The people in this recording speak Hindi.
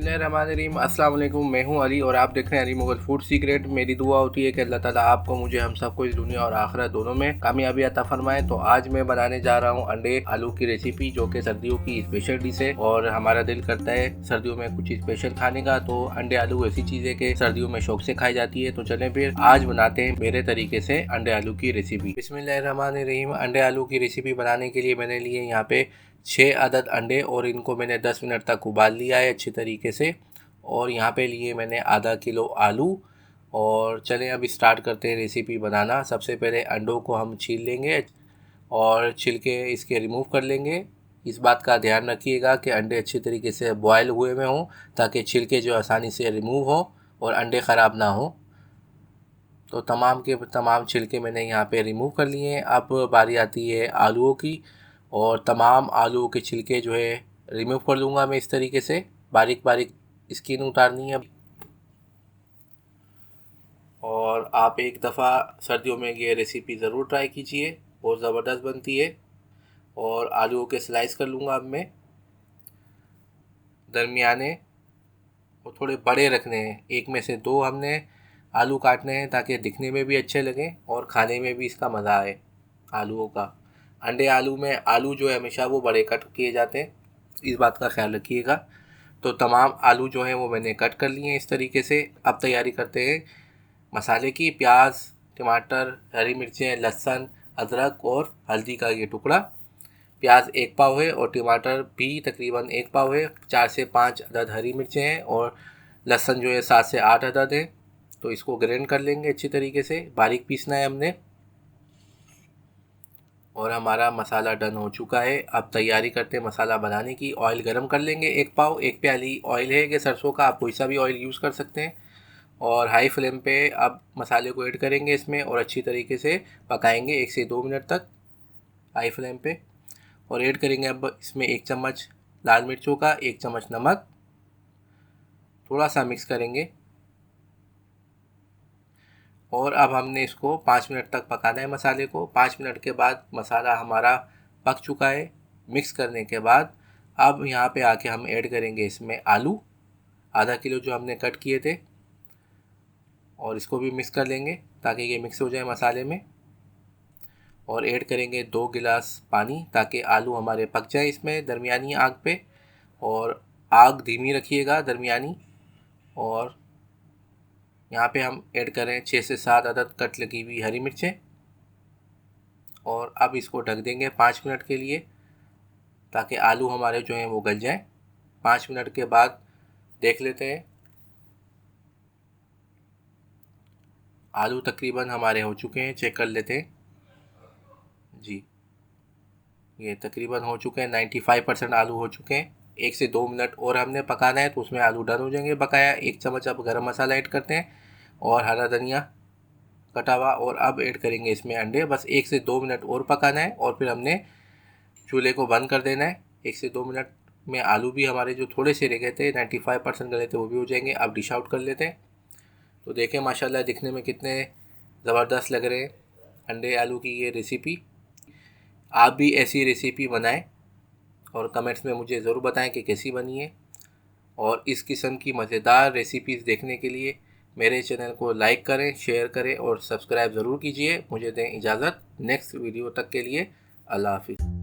बिस्मिल्लाहिर्रहमानिर्रहीम। अस्सलाम वालेकुम। मैं हूं अली और आप देख रहे हैं अली मुगल फूड सीक्रेट। मेरी दुआ होती है कि अल्लाह ताला आपको, मुझे, हम सबको इस दुनिया और आखिरत दोनों में कामयाबी अता फरमाए। तो आज मैं बनाने जा रहा हूं अंडे आलू की रेसिपी, जो कि सर्दियों की स्पेशल डिश है और हमारा दिल करता है सर्दियों में कुछ स्पेशल खाने का। तो अंडे आलू ऐसी चीज़ है कि सर्दियों में शौक से खाई जाती है। तो चलें फिर आज बनाते हैं मेरे तरीके से अंडे आलू की रेसिपी। बिस्मिल्लाहिर्रहमानिर्रहीम। अंडे आलू की रेसिपी बनाने के लिए मैंने लिए यहाँ पे 6 अदद अंडे और इनको मैंने 10 मिनट तक उबाल लिया है अच्छी तरीके से। और यहाँ पे लिए मैंने आधा किलो आलू। और चलें अब स्टार्ट करते हैं रेसिपी बनाना। सबसे पहले अंडों को हम छील लेंगे और छिलके इसके रिमूव कर लेंगे। इस बात का ध्यान रखिएगा कि अंडे अच्छी तरीके से बॉयल हुए में हों, ताकि छिलके जो आसानी से रिमूव हो और अंडे ख़राब ना हो। तो तमाम के तमाम छिलके मैंने यहाँ पे रिमूव कर लिए हैं। अब बारी आती है आलूओं की, और तमाम आलूओं के छिलके जो है रिमूव कर लूँगा मैं इस तरीके से। बारीक बारीक स्किन उतारनी है। और आप एक दफ़ा सर्दियों में ये रेसिपी ज़रूर ट्राई कीजिए, बहुत ज़बरदस्त बनती है। और आलूओं के स्लाइस कर लूँगा अब मैं, दरमियाने और थोड़े बड़े रखने हैं। एक में से दो हमने आलू काटने हैं ताकि दिखने में भी अच्छे लगें और खाने में भी इसका मज़ा आए आलूओं का। अंडे आलू में आलू जो है हमेशा वो बड़े कट किए जाते हैं, इस बात का ख्याल रखिएगा। तो तमाम आलू जो हैं वो मैंने कट कर लिए हैं इस तरीके से। अब तैयारी करते हैं मसाले की। प्याज, टमाटर, हरी मिर्चें, लहसुन, अदरक और हल्दी का ये टुकड़ा। प्याज 1 पाव है और टमाटर भी तकरीबन 1 पाव है। 4 से 5 अदद हरी मिर्चें हैं और लहसुन जो है 7 से 8 अदद है। तो इसको ग्राइंड कर लेंगे अच्छी तरीके से, बारीक पीसना है हमने। और हमारा मसाला डन हो चुका है। अब तैयारी करते हैं मसाला बनाने की। ऑयल गरम कर लेंगे 1 पाव। 1 प्याली ऑयल है कि सरसों का, आप कोई सा भी ऑयल यूज़ कर सकते हैं। और हाई फ्लेम पे अब मसाले को ऐड करेंगे इसमें और अच्छी तरीके से पकाएंगे 1 से 2 मिनट तक हाई फ्लेम पे। और ऐड करेंगे अब इसमें 1 चम्मच लाल मिर्चों का, 1 चम्मच नमक, थोड़ा सा मिक्स करेंगे। और अब हमने इसको 5 मिनट तक पकाना है मसाले को। 5 मिनट के बाद मसाला हमारा पक चुका है। मिक्स करने के बाद अब यहाँ पे आके हम ऐड करेंगे इसमें आलू, आधा किलो जो हमने कट किए थे, और इसको भी मिक्स कर लेंगे ताकि ये मिक्स हो जाए मसाले में। और ऐड करेंगे 2 गिलास पानी ताकि आलू हमारे पक जाए इसमें दरमियानी आग पे। और आग धीमी रखिएगा दरमियानी। और यहाँ पे हम ऐड करें 6 से 7 अदद कट लगी हुई हरी मिर्चें। और अब इसको ढक देंगे 5 मिनट के लिए ताकि आलू हमारे जो हैं वो गल जाएं। 5 मिनट के बाद देख लेते हैं। आलू तकरीबन हमारे हो चुके हैं, चेक कर लेते हैं। जी, ये तकरीबन हो चुके हैं, 95% आलू हो चुके हैं। 1 से 2 मिनट और हमने पकाना है तो उसमें आलू डन हो जाएंगे बकाया। 1 चम्मच अब गरम मसाला ऐड करते हैं और हरा धनिया कटा हुआ। और अब ऐड करेंगे इसमें अंडे। बस 1 से 2 मिनट और पकाना है और फिर हमने चूल्हे को बंद कर देना है। 1 से 2 मिनट में आलू भी हमारे जो थोड़े से रह गए थे, 95% गले थे, वो भी हो जाएंगे। अब डिश आउट कर लेते हैं। तो देखें माशाल्लाह दिखने में कितने ज़बरदस्त लग रहे हैं अंडे आलू की ये रेसिपी। आप भी ऐसी रेसिपी बनाएं और कमेंट्स में मुझे ज़रूर बताएं कि कैसी बनी है। और इस किस्म की मज़ेदार रेसिपीज़ देखने के लिए मेरे चैनल को लाइक करें, शेयर करें और सब्सक्राइब ज़रूर कीजिए। मुझे दें इजाज़त। नेक्स्ट वीडियो तक के लिए अल्लाह हाफ़िज़।